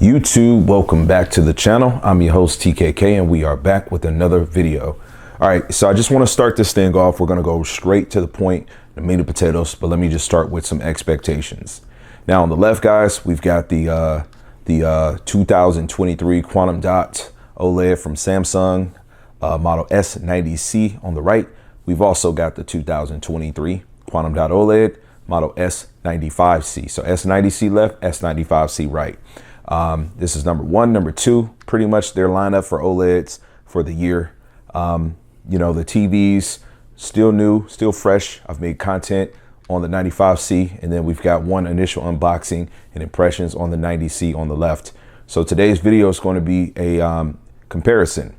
YouTube, welcome back to the channel. I'm your host TKK and we are back with another video. All right, so I just want to start this thing off. We're going to go straight to the point, the meat and potatoes, but let me just start with some expectations. Now on the left, guys, we've got the 2023 quantum dot OLED from Samsung, model S90C on the right. We've also got the 2023 quantum dot OLED model S95C. So S90C left, S95C right. This is number one. Number two, pretty much their lineup for OLEDs for the year. You know, the TVs still new, still fresh. I've made content on the 95C, and then we've got one initial unboxing and impressions on the 90C on the left. So today's video is going to be a comparison.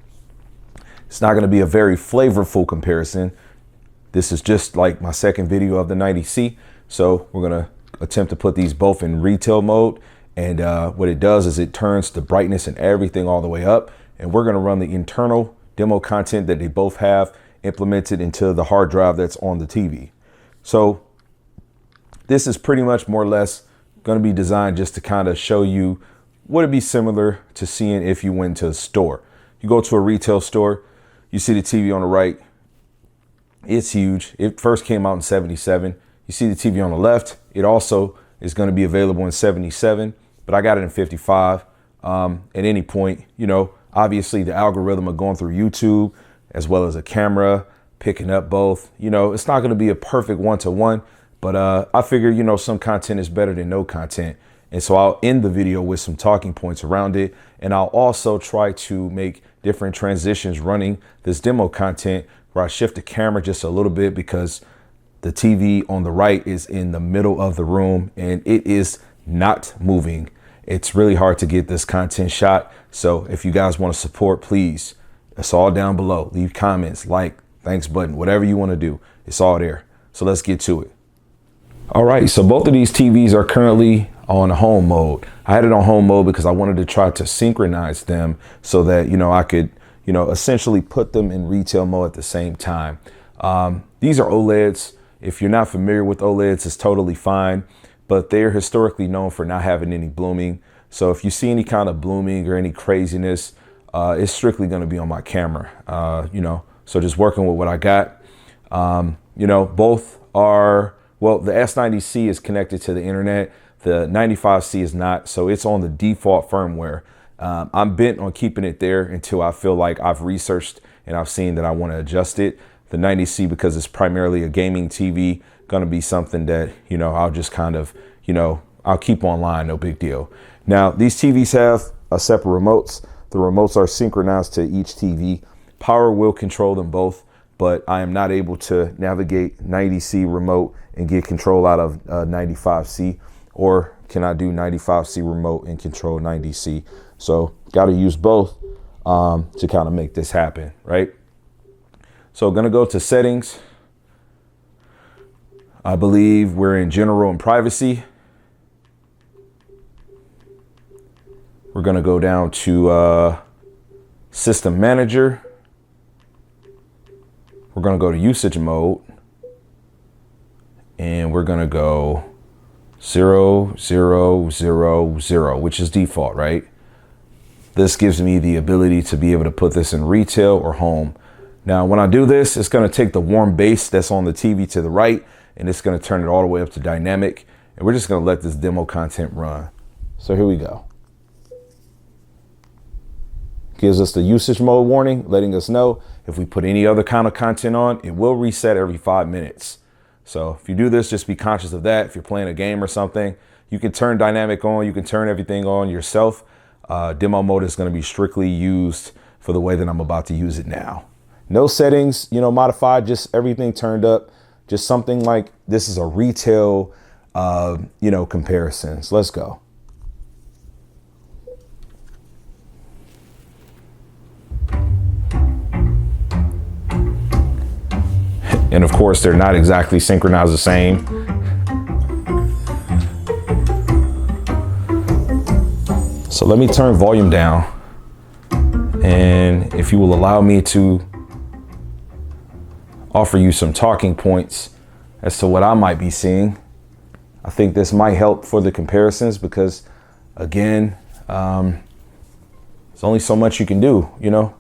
It's not going to be a very flavorful comparison. This is just like my second video of the 90C. So we're going to attempt to put these both in retail mode. And what it does is it turns the brightness and everything all the way up. And we're going to run the internal demo content that they both have implemented into the hard drive that's on the TV. So this is pretty much more or less going to be designed just to kind of show you what it'd be similar to seeing if you went to a store. You go to a retail store, you see the TV on the right. It's huge. It first came out in 77. You see the TV on the left. It also is going to be available in 77, but I got it in 55. At any point, you know, obviously the algorithm of going through YouTube as well as a camera, picking up both, you know, it's not going to be a perfect one-to-one, but I figure, you know, some content is better than no content. And so I'll end the video with some talking points around it. And I'll also try to make different transitions running this demo content where I shift the camera just a little bit because the TV on the right is in the middle of the room and it is not moving. It's really hard to get this content shot. So if you guys want to support, please, it's all down below. Leave comments, like, thanks button, whatever you want to do. It's all there. So let's get to it. All right, so both of these TVs are currently on home mode. I had it on home mode because I wanted to try to synchronize them so that, you know, I could, you know, essentially put them in retail mode at the same time. These are OLEDs. If you're not familiar with OLEDs, it's totally fine, but they're historically known for not having any blooming. So if you see any kind of blooming or any craziness, it's strictly going to be on my camera, you know, so just working with what I got. You know, both are, well, the S90C is connected to the internet. The 95C is not, so it's on the default firmware. I'm bent on keeping it there until I feel like I've researched and I've seen that I want to adjust it. The 90C, because it's primarily a gaming TV, going to be something that, you know, I'll just kind of, you know, I'll keep online, no big deal. Now, these TVs have separate remotes. The remotes are synchronized to each TV. Power will control them both, but I am not able to navigate 90C remote and get control out of 95C, or can I do 95C remote and control 90C? So got to use both to kind of make this happen, right? So going to go to settings. I believe we're in general and privacy. We're going to go down to system manager. We're going to go to usage mode. And we're going to go 0, 0, 0, 0, which is default, right? This gives me the ability to be able to put this in retail or home. Now, when I do this, it's going to take the warm base that's on the TV to the right, and it's going to turn it all the way up to dynamic. And we're just going to let this demo content run. So here we go. Gives us the usage mode warning, letting us know if we put any other kind of content on, it will reset every 5 minutes. So if you do this, just be conscious of that. If you're playing a game or something, you can turn dynamic on. You can turn everything on yourself. Demo mode is going to be strictly used for the way that I'm about to use it now. No settings, you know, modified, just everything turned up. Just something like this is a retail, you know, comparison. So let's go. And of course, they're not exactly synchronized the same. So let me turn volume down. And if you will allow me to offer you some talking points as to what I might be seeing. I think this might help for the comparisons because, again, There's only so much you can do, you know.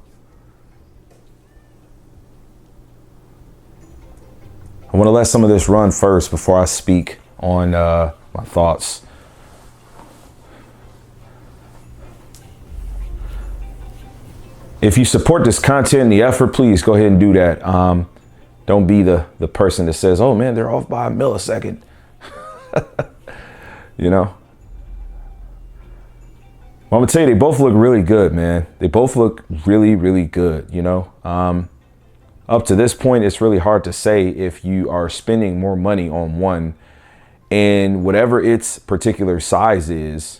I want to let some of this run first before I speak on my thoughts. If you support this content and the effort, please go ahead and do that. Don't be the person that says, oh man, they're off by a millisecond. You know? Well, I'm gonna tell you, they both look really good, man. They both look really, really good, you know? Up to this point, it's really hard to say if you are spending more money on one and whatever its particular size is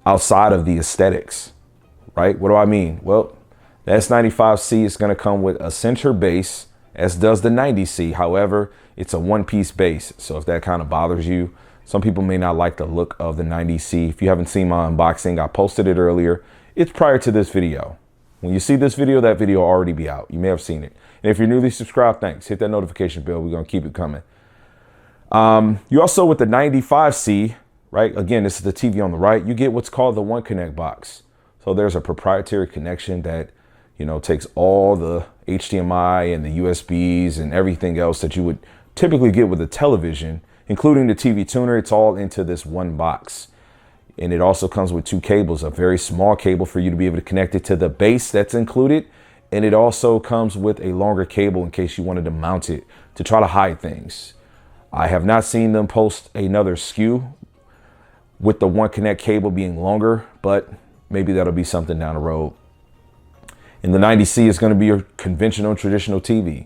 outside of the aesthetics, right? What do I mean? Well, the S95C is gonna come with a center base, as does the 90C. However, it's a one-piece base. So if that kind of bothers you, some people may not like the look of the 90C. If you haven't seen my unboxing, I posted it earlier. It's prior to this video. When you see this video, that video will already be out. You may have seen it. And if you're newly subscribed, thanks. Hit that notification bell. We're gonna keep it coming. You also, with the 95C, right? Again, this is the TV on the right. You get what's called the One Connect box. So there's a proprietary connection that, you know, takes all the HDMI and the USBs and everything else that you would typically get with a television, including the TV tuner. It's all into this one box. And it also comes with two cables, a very small cable for you to be able to connect it to the base that's included. And it also comes with a longer cable in case you wanted to mount it to try to hide things. I have not seen them post another SKU with the One Connect cable being longer, but maybe that'll be something down the road. And the 90C is going to be your conventional, traditional TV.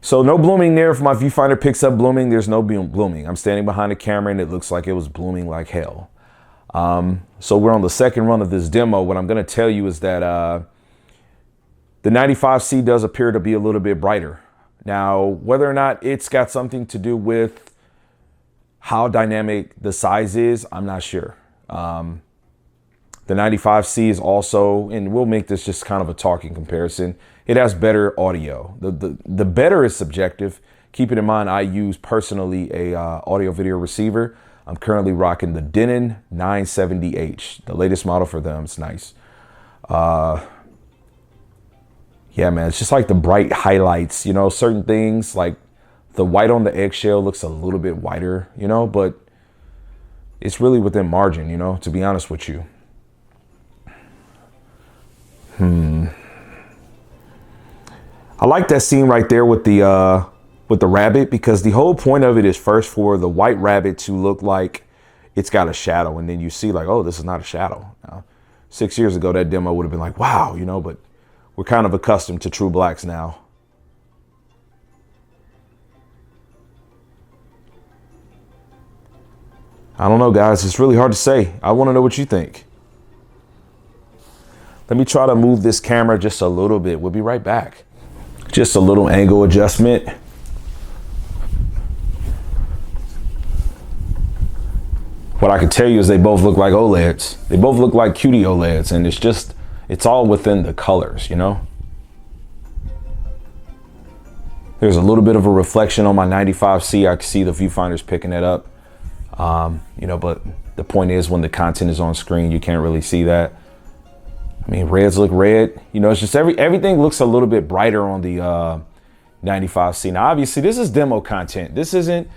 So no blooming there. If my viewfinder picks up blooming, there's no blooming. I'm standing behind the camera and it looks like it was blooming like hell. So we're on the second run of this demo. What I'm going to tell you is that the 95C does appear to be a little bit brighter. Now, whether or not it's got something to do with how dynamic the size is, I'm not sure. The 95C is also, and we'll make this just kind of a talking comparison, it has better audio. The better is subjective. Keep it in mind, I use personally a audio video receiver. I'm currently rocking the Denon 970H, the latest model for them. It's nice. Yeah, man, it's just like the bright highlights, you know, certain things like the white on the eggshell looks a little bit whiter, you know, but it's really within margin, you know, to be honest with you. I like that scene right there with the rabbit, because the whole point of it is first for the white rabbit to look like it's got a shadow, and then you see like, oh, this is not a shadow. Now, 6 years ago, that demo would have been like, wow, you know, but we're kind of accustomed to true blacks now. I don't know, guys. It's really hard to say. I want to know what you think. Let me try to move this camera just a little bit. We'll be right back. Just a little angle adjustment. What I can tell you is they both look like OLEDs. They both look like QD-OLEDs, and it's all within the colors, you know? There's a little bit of a reflection on my 95C. I can see the viewfinder's picking it up. You know, but the point is, when the content is on screen, you can't really see that. I mean, reds look red. You know, it's just everything looks a little bit brighter on the 95C. Now, obviously, this is demo content. This isn't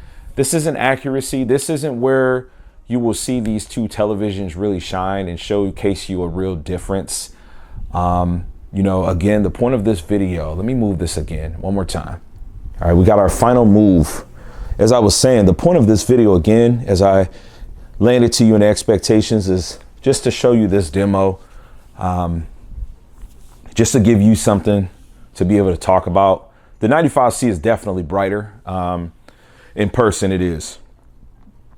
accuracy. This isn't where you will see these two televisions really shine and showcase you a real difference. You know, again, the point of this video, let me move this again one more time. All right, we got our final move. As I was saying, the point of this video, again, as I landed to you in expectations, is just to show you this demo, just to give you something to be able to talk about. The 95C is definitely brighter. In person, it is.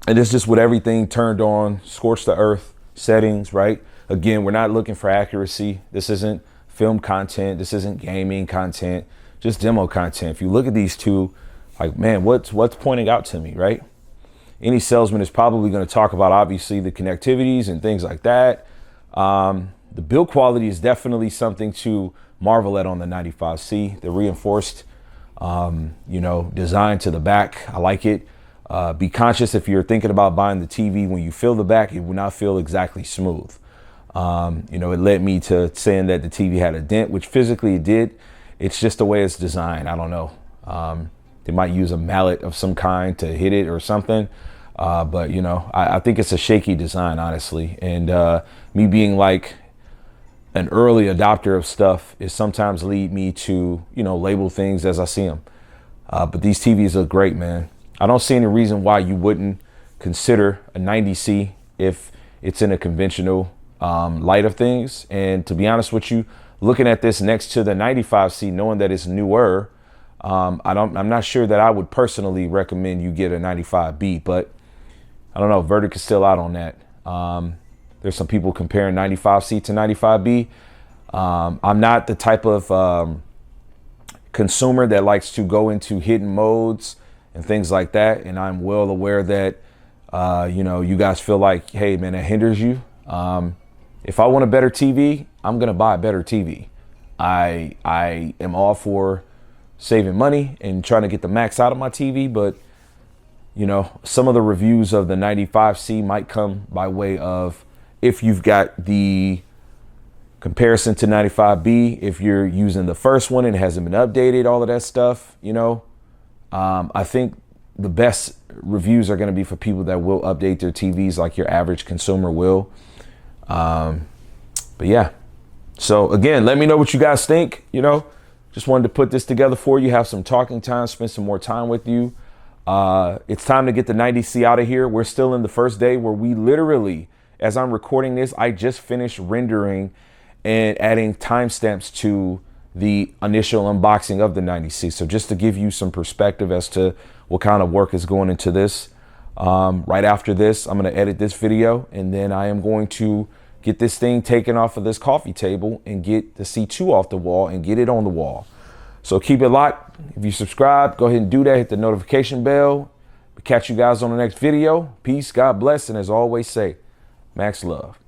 And it's just with everything turned on, scorched the earth settings, right? Again, we're not looking for accuracy. This isn't film content. This isn't gaming content, just demo content. If you look at these two, like, man, what's pointing out to me, right? Any salesman is probably going to talk about, obviously, the connectivities and things like that. The build quality is definitely something to marvel at on the 95C. The reinforced, you know, design to the back, I like it. Be conscious if you're thinking about buying the TV, when you feel the back, it will not feel exactly smooth. You know, it led me to saying that the TV had a dent, which physically it did. It's just the way it's designed. I don't know. They might use a mallet of some kind to hit it or something. But, you know, I think it's a shaky design, honestly. And me being like an early adopter of stuff is sometimes lead me to, you know, label things as I see them. But these TVs look great, man. I don't see any reason why you wouldn't consider a 90C if it's in a conventional light of things. And to be honest with you, looking at this next to the 95C, knowing that it's newer, I'm not sure that I would personally recommend you get a 95B, but I don't know, verdict is still out on that. There's some people comparing 95C to 95B. I'm not the type of consumer that likes to go into hidden modes and things like that. And I'm well aware that, you know, you guys feel like, hey, man, it hinders you. If I want a better TV, I'm going to buy a better TV. I am all for saving money and trying to get the max out of my TV. But, you know, some of the reviews of the 95C might come by way of, if you've got the comparison to 95B, if you're using the first one and it hasn't been updated, all of that stuff, you know, I think the best reviews are going to be for people that will update their TVs like your average consumer will. But yeah, so again, let me know what you guys think. You know, just wanted to put this together for you, have some talking time, spend some more time with you. It's time to get the 90C out of here. We're still in the first day where we literally, as I'm recording this, I just finished rendering and adding timestamps to the initial unboxing of the 90C. So just to give you some perspective as to what kind of work is going into this. Right after this, I'm going to edit this video, and then I am going to get this thing taken off of this coffee table and get the C2 off the wall and get it on the wall. So keep it locked. If you subscribe, go ahead and do that. Hit the notification bell. Catch you guys on the next video. Peace, God bless, and as always say, Max love.